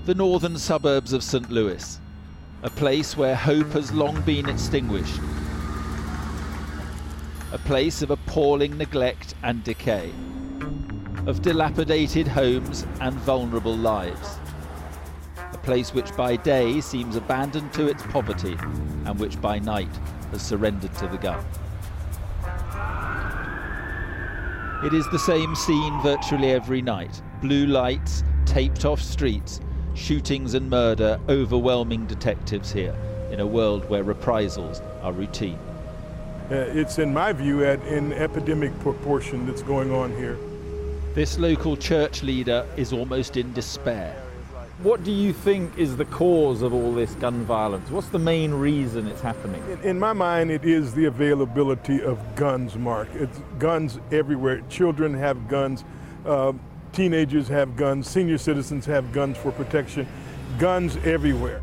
The northern suburbs of St. Louis, a place where hope has long been extinguished. A place of appalling neglect and decay, of dilapidated homes and vulnerable lives. A place which by day seems abandoned to its poverty and which by night has surrendered to the gun. It is the same scene virtually every night. Blue lights, taped off streets, shootings and murder overwhelming detectives here in a world where reprisals are routine. It's, in my view, at an epidemic proportion that's going on here. This local church leader is almost in despair. What do you think is the cause of all this gun violence? What's the main reason it's happening? In my mind, it is the availability of guns, Mark. It's guns everywhere. Children have guns, teenagers have guns, senior citizens have guns for protection. Guns everywhere.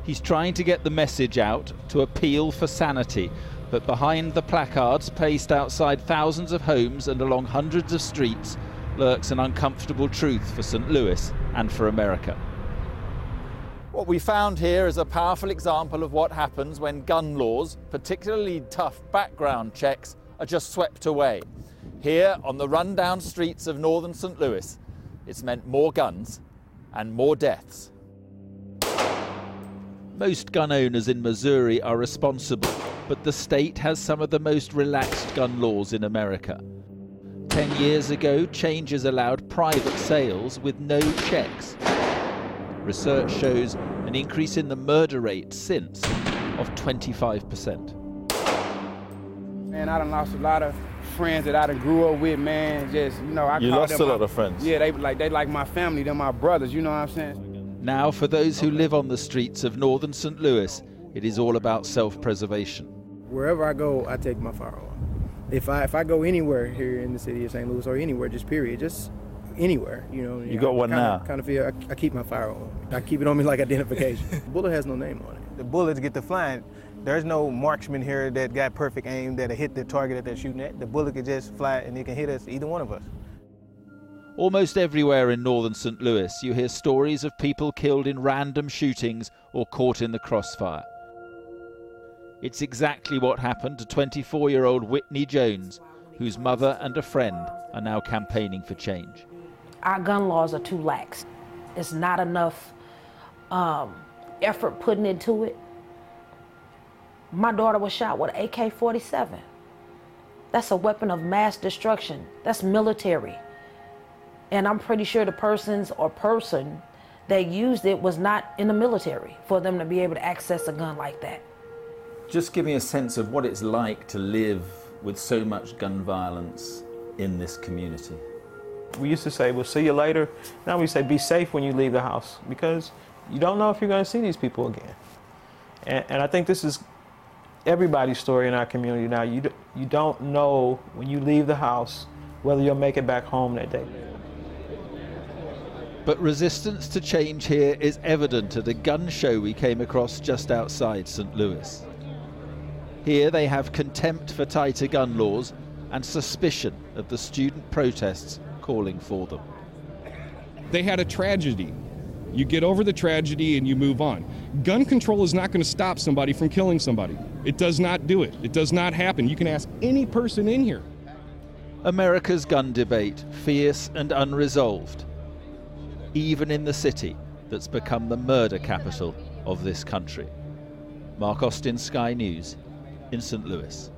He's trying to get the message out to appeal for sanity, but behind the placards placed outside thousands of homes and along hundreds of streets lurks an uncomfortable truth for St. Louis and for America. What we found here is a powerful example of what happens when gun laws, particularly tough background checks, are just swept away. Here on the rundown streets of northern St. Louis, it's meant more guns and more deaths. Most gun owners in Missouri are responsible, but the state has some of the most relaxed gun laws in America. 10 years ago, changes allowed private sales with no checks. Research shows an increase in the murder rate since of 25%. Man, I done lost a lot of friends that I done grew up with, man. Just, you know, You lost a lot of friends? Yeah, they like my family, they're my brothers, you know what I'm saying? Now, for those who live on the streets of northern St. Louis, it is all about self-preservation. Wherever I go, I take my firearm. If I go anywhere here in the city of St. Louis or anywhere, just period, just anywhere, you know. You got one now? Kind of feel I keep my firearm. I keep it on me like identification. The bullet has no name on it. The bullets get to flying. There's no marksman here that got perfect aim that'll hit the target that they're shooting at. The bullet could just fly and it can hit us, either one of us. Almost everywhere in northern St. Louis, you hear stories of people killed in random shootings or caught in the crossfire. It's exactly what happened to 24-year-old Whitney Jones, whose mother and a friend are now campaigning for change. Our gun laws are too lax. It's not enough effort putting into it. My daughter was shot with an AK-47. That's a weapon of mass destruction. That's military. And I'm pretty sure the person that used it was not in the military for them to be able to access a gun like that. Just give me a sense of what it's like to live with so much gun violence in this community. We used to say, we'll see you later. Now we say, be safe when you leave the house, because you don't know if you're going to see these people again. And I think this is everybody's story in our community now. You don't know when you leave the house whether you'll make it back home that day. But resistance to change here is evident at a gun show we came across just outside St. Louis. Here they have contempt for tighter gun laws and suspicion of the student protests calling for them. They had a tragedy. You get over the tragedy and you move on. Gun control is not going to stop somebody from killing somebody. It does not do it. It does not happen. You can ask any person in here. America's gun debate, fierce and unresolved, even in the city that's become the murder capital of this country. Mark Austin, Sky News, in St. Louis.